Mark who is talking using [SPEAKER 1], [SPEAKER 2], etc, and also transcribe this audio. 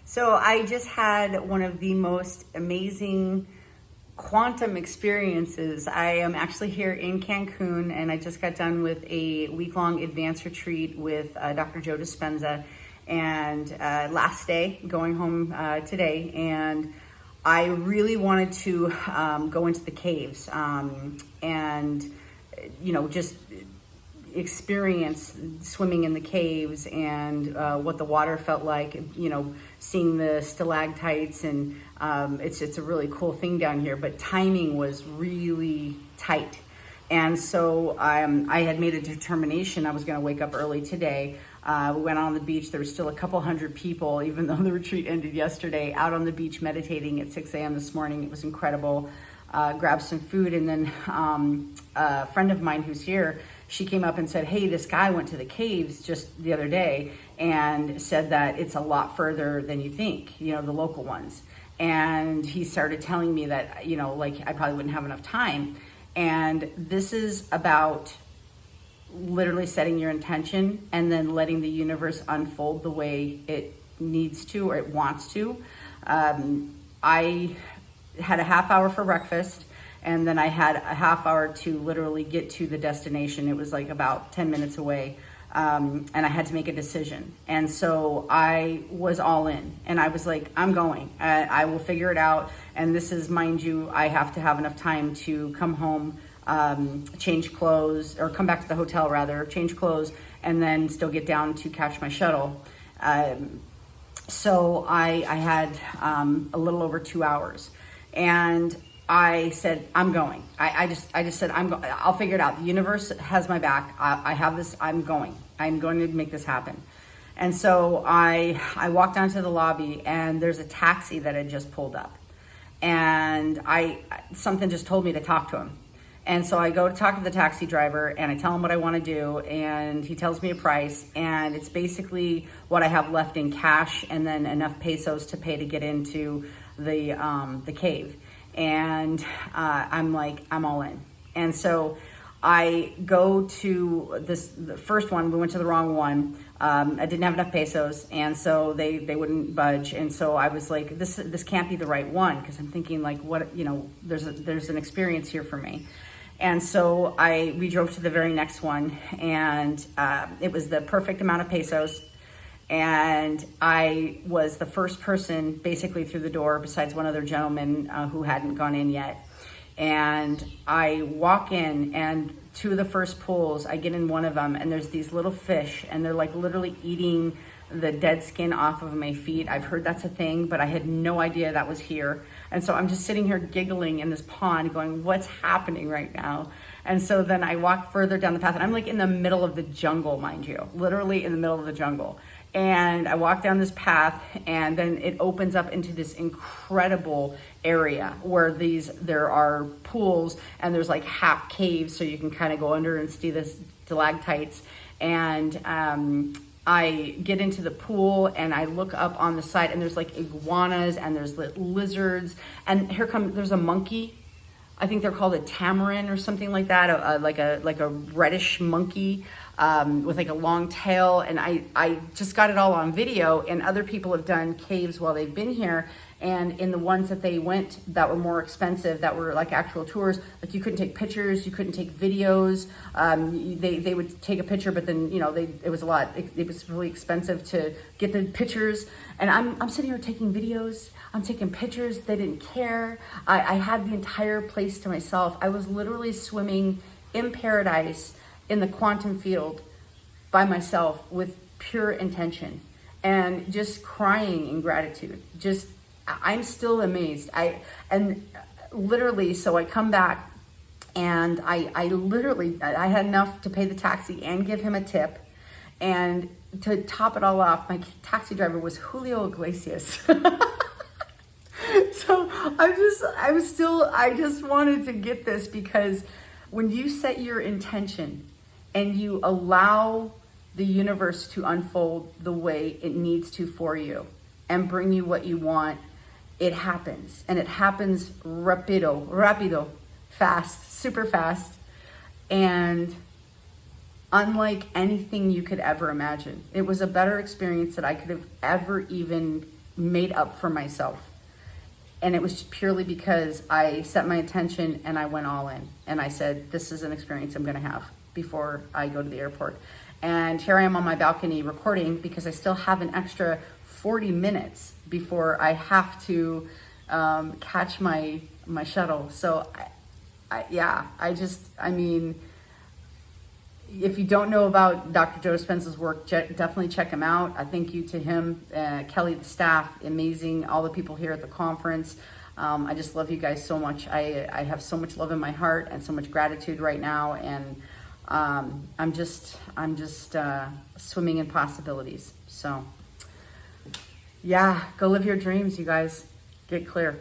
[SPEAKER 1] So I just had one of the most amazing quantum experiences. I am actually here in Cancun, and I just got done with a week-long advanced retreat with Dr. Joe Dispenza, and last day, going home today, and I really wanted to go into the caves and, just experience swimming in the caves and what the water felt like, seeing the stalactites, and it's a really cool thing down here, but timing was really tight. And so I had made a determination I was going to wake up early today. We went on the beach. There was still a couple hundred people, even though the retreat ended yesterday, out on the beach meditating at 6 a.m. this morning. It was incredible. Grabbed some food, and then a friend of mine who's here, she came up and said, hey, this guy went to the caves just the other day and said that it's a lot further than you think, the local ones. And he started telling me that, I probably wouldn't have enough time. And this is about literally setting your intention and then letting the universe unfold the way it needs to or it wants to. I had a half hour for breakfast, and then I had a half hour to literally get to the destination. It was like about 10 minutes away. And I had to make a decision. And so I was all in, and I was like, I'm going, I will figure it out. And this is, mind you, I have to have enough time to come home, change clothes, or come back to the hotel rather, change clothes, and then still get down to catch my shuttle. So I had a little over 2 hours, and I said, I'm going. I just said, I'll figure it out. The universe has my back. I have this, I'm going to make this happen. And so I walked down to the lobby, and there's a taxi that had just pulled up, and something just told me to talk to him. And so I go to talk to the taxi driver, and I tell him what I want to do, and he tells me a price, and it's basically what I have left in cash and then enough pesos to pay to get into the cave. And I'm like, I'm all in. And so I go to the first one. We went to the wrong one. I didn't have enough pesos, and so they wouldn't budge. And so I was like, this can't be the right one, because I'm thinking like, what, there's an experience here for me. And so we drove to the very next one, and it was the perfect amount of pesos. And I was the first person basically through the door, besides one other gentleman who hadn't gone in yet. And I walk in, and two of the first pools, I get in one of them, and there's these little fish, and they're like literally eating the dead skin off of my feet. I've heard that's a thing, but I had no idea that was here. And so I'm just sitting here giggling in this pond going, what's happening right now? And so then I walk further down the path, and I'm like in the middle of the jungle, mind you, literally in the middle of the jungle. And I walk down this path, and then it opens up into this incredible area where there are pools, and there's like half caves, so you can kind of go under and see the stalactites. And I get into the pool, and I look up on the side, and there's like iguanas, and there's lizards, and there's a monkey. I think they're called a tamarin or something like that, like a reddish monkey with like a long tail. And I just got it all on video, and other people have done caves while they've been here. And in the ones that they went that were more expensive, that were like actual tours, like you couldn't take pictures, you couldn't take videos. They would take a picture, but then, it was a lot. It was really expensive to get the pictures. And I'm sitting here taking videos. I'm taking pictures. They didn't care. I had the entire place to myself. I was literally swimming in paradise in the quantum field by myself with pure intention and just crying in gratitude. I'm still amazed. And literally, so I come back, and I had enough to pay the taxi and give him a tip. And to top it all off, my taxi driver was Julio Iglesias. So I just wanted to get this, because when you set your intention and you allow the universe to unfold the way it needs to for you and bring you what you want, it happens. And it happens rapido, fast, super fast. And unlike anything you could ever imagine. It was a better experience that I could have ever even made up for myself. And it was purely because I set my intention and I went all in. And I said, this is an experience I'm gonna have before I go to the airport. And here I am on my balcony recording because I still have an extra 40 minutes before I have to catch my shuttle. So I mean, if you don't know about Dr. Joe Dispenza's work, definitely check him out. I thank you to him, Kelly, the staff, amazing, all the people here at the conference. I just love you guys so much. I have so much love in my heart and so much gratitude right now. And I'm just swimming in possibilities. So yeah, go live your dreams, you guys. Get clear.